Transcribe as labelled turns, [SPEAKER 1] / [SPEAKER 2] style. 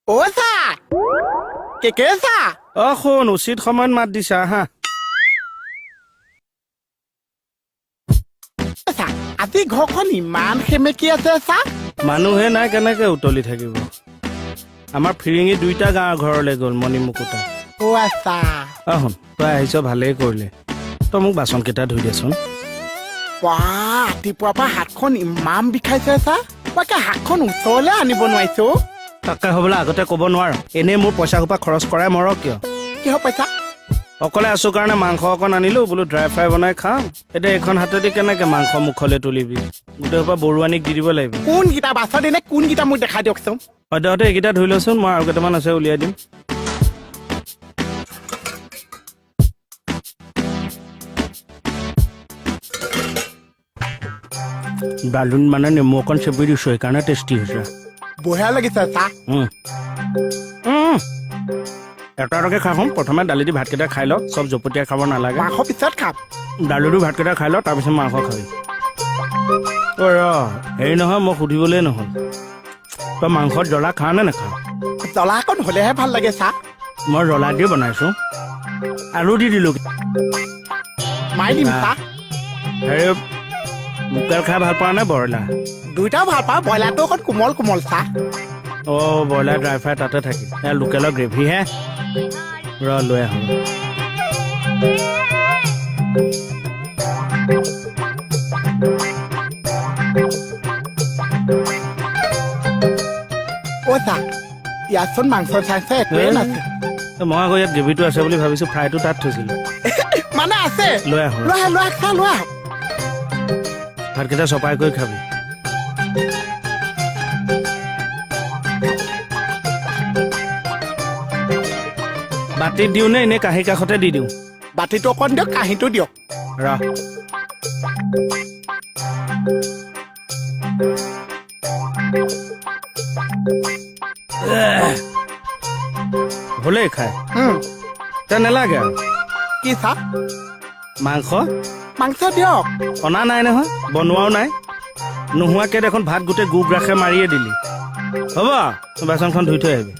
[SPEAKER 1] অ' চা কেকে চা
[SPEAKER 2] শুন উচিত সময়ত মাত দিছা হা
[SPEAKER 1] চা আজি ঘৰখন ইমান সেমেকি আছে চা
[SPEAKER 2] মানুহে নাই কেনেকে উতলি থাকিব আমাৰ ফিৰিঙি দুইটা গাঁৱৰ ঘৰলৈ গ'ল মণি মুকুতা
[SPEAKER 1] অ' আচ্ছা
[SPEAKER 2] শুন তই আহিছ ভালেই কৰিলে তই মোক বাচনকেইটা ধুই দেচোন
[SPEAKER 1] ৰাতিপুৱাৰ পৰা হাতখন ইমান বিষাইছে চা মই হাতখন ওচৰলৈ আনিব নোৱাৰিছো
[SPEAKER 2] তাকে হ'বলৈ আগতে ক'ব নোৱাৰ এনেই মোৰ পইচা সোপা খৰচ কৰাই মৰ কিয়
[SPEAKER 1] কিহৰ পইচা
[SPEAKER 2] অকলে আছো কাৰণে মাংস অকণ আনিলো বোলো ড্ৰাই ফ্ৰাই বনাই খাম এতিয়া এইখন হাতেদি কেনেকে মাংস মুখলৈ তুলিবি গোটেই সোপা বৰুৱানীক দি দিব লাগিব
[SPEAKER 1] কোনকেইটা বাছত এনে কোনকেইটা মোক দেখাই দিয়কচোন
[SPEAKER 2] সদ্যহতে এইকেইটা ধুই লচোন মই আৰু কেইটামান আছে উলিয়াই দিম ডালুন মানে নেমু অকণ চেপি দিছো সেইকাৰণে টেষ্টি হৈছে
[SPEAKER 1] বঢ়িয়া লাগিছে চা
[SPEAKER 2] এটাকে খাওঁ প্ৰথমে দালি দি ভাতকেইটা খাই ল চব জপতীয়া খাব নালাগে
[SPEAKER 1] মাংস পিছত খাম
[SPEAKER 2] দালি দি ভাতকেইটা খাই ল তাৰপিছত মাংস খাবি হেৰি নহয় মই সুধিবলৈ নহ'ল তই মাংসত জ্বলা খাৱ নে নাখাৱ
[SPEAKER 1] জ্বলা অকণ হ'লেহে ভাল লাগে চা
[SPEAKER 2] মই জ্বলা দি বনাইছো আলু দি দিলো
[SPEAKER 1] মাৰি দিম চা
[SPEAKER 2] হেৰি লোকেল খাই ভাল পোৱা নে ব্ৰইলাৰ
[SPEAKER 1] দুইটাও ভাল পাওঁ ব্ৰইলাৰটো অকণ কোমল কোমল চা
[SPEAKER 2] ব্ৰইলাৰ ড্ৰাই ফ্ৰাই তাতে থাকি লোকেলৰ গ্ৰেভিহে লৈ আহোঁ
[SPEAKER 1] অ' চা ইয়াতচোন মাংস চাইছে একোৱে নাছে
[SPEAKER 2] মই আকৌ ইয়াত গ্ৰেভিটো আছে বুলি ভাবিছো ফ্ৰাইটো তাত থৈছিলো
[SPEAKER 1] মানে আছে
[SPEAKER 2] লৈ আহোঁ
[SPEAKER 1] লৈ আহ চা লৈ আহ
[SPEAKER 2] ভাতকেইটা চপাই কৰি খাবি বাতিত দিওঁ নে এনেই কাঁহী কাষতে দি দিওঁ
[SPEAKER 1] বাতিটো অকণ দিয়ক কাঁহীটো দিয়ক
[SPEAKER 2] হ'লেই খাই তে নেলাগে আৰু
[SPEAKER 1] কি চা
[SPEAKER 2] মাংস
[SPEAKER 1] মাংস দিয়ক
[SPEAKER 2] অনা নাই নহয় বনোৱাও নাই নোহোৱাকে দেখোন ভাত গোটেই গু গ্ৰাসে মাৰিয়ে দিলি হ'ব বাচনখন ধুই থৈ আহিবি